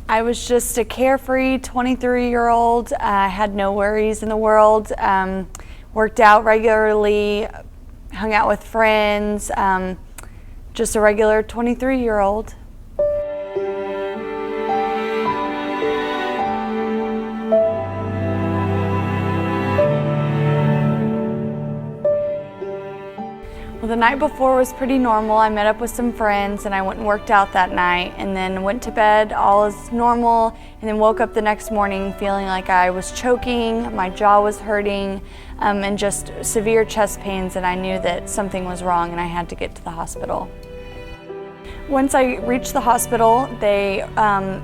I was just a carefree 23-year-old. I had no worries in the world, worked out regularly, hung out with friends, just a regular 23-year-old. Well, the night before was pretty normal. I met up with some friends and I went and worked out that night and then went to bed all as normal, and then woke up the next morning feeling like I was choking, my jaw was hurting, and just severe chest pains, and I knew that something was wrong and I had to get to the hospital. Once I reached the hospital, they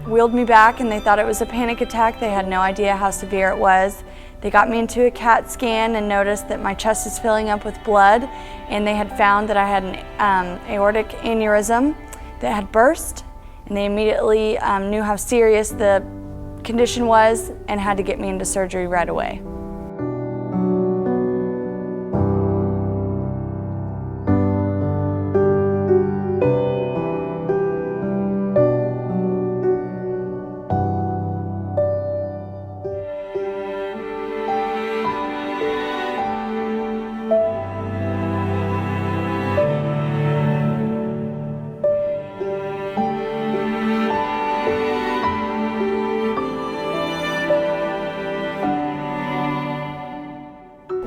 wheeled me back and they thought it was a panic attack. They had no idea how severe it was. They got me into a CAT scan and noticed that my chest is filling up with blood, and they had found that I had an aortic aneurysm that had burst, and they immediately knew how serious the condition was and had to get me into surgery right away.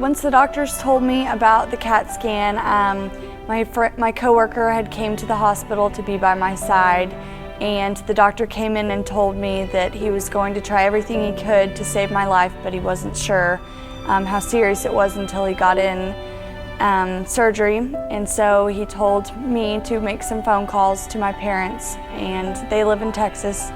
Once the doctors told me about the CAT scan, my coworker had came to the hospital to be by my side, and the doctor came in and told me that he was going to try everything he could to save my life, but he wasn't sure how serious it was until he got in surgery. And so he told me to make some phone calls to my parents, and they live in Texas,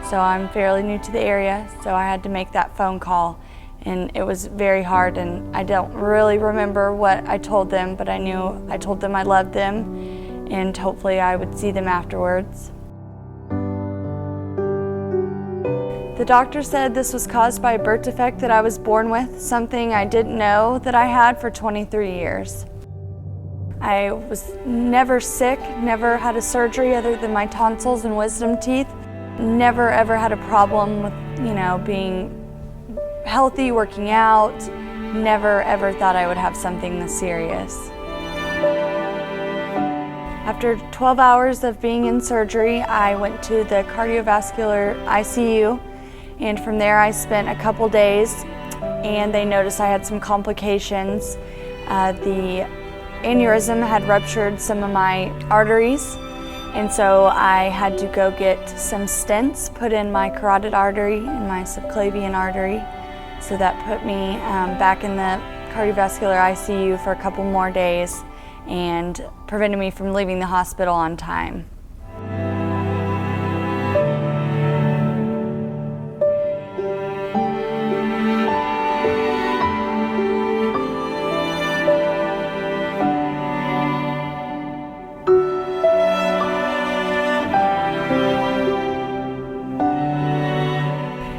so I'm fairly new to the area, so I had to make that phone call. And it was very hard, and I don't really remember what I told them, but I knew I told them I loved them and hopefully I would see them afterwards. The doctor said this was caused by a birth defect that I was born with, something I didn't know that I had for 23 years. I was never sick, never had a surgery other than my tonsils and wisdom teeth, never ever had a problem with, being healthy, working out, never ever thought I would have something this serious. After 12 hours of being in surgery, I went to the cardiovascular ICU, and from there I spent a couple days, and they noticed I had some complications. The aneurysm had ruptured some of my arteries, and so I had to go get some stents put in my carotid artery and my subclavian artery. So that put me back in the cardiovascular ICU for a couple more days and prevented me from leaving the hospital on time.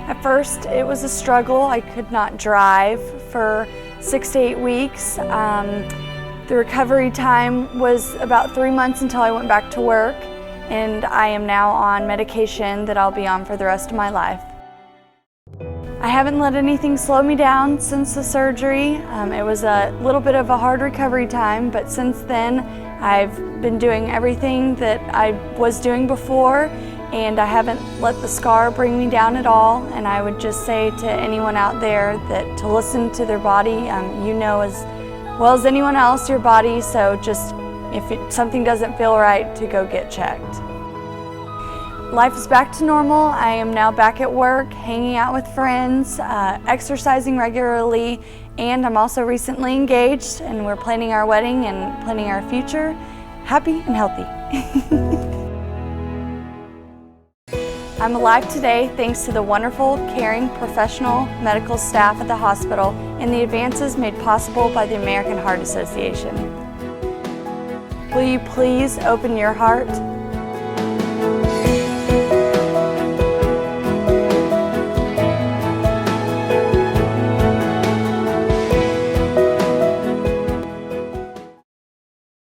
At first, it was a struggle. I could not drive for 6 to 8 weeks. The recovery time was about 3 months until I went back to work, and I am now on medication that I'll be on for the rest of my life. I haven't let anything slow me down since the surgery. It was a little bit of a hard recovery time, but since then I've been doing everything that I was doing before, and I haven't let the scar bring me down at all. And I would just say to anyone out there that to listen to their body. You know as well as anyone else your body, so just if something doesn't feel right, to go get checked. Life is back to normal. I am now back at work, hanging out with friends, exercising regularly, and I'm also recently engaged, and we're planning our wedding and planning our future, happy and healthy. I'm alive today thanks to the wonderful, caring, professional medical staff at the hospital and the advances made possible by the American Heart Association. Will you please open your heart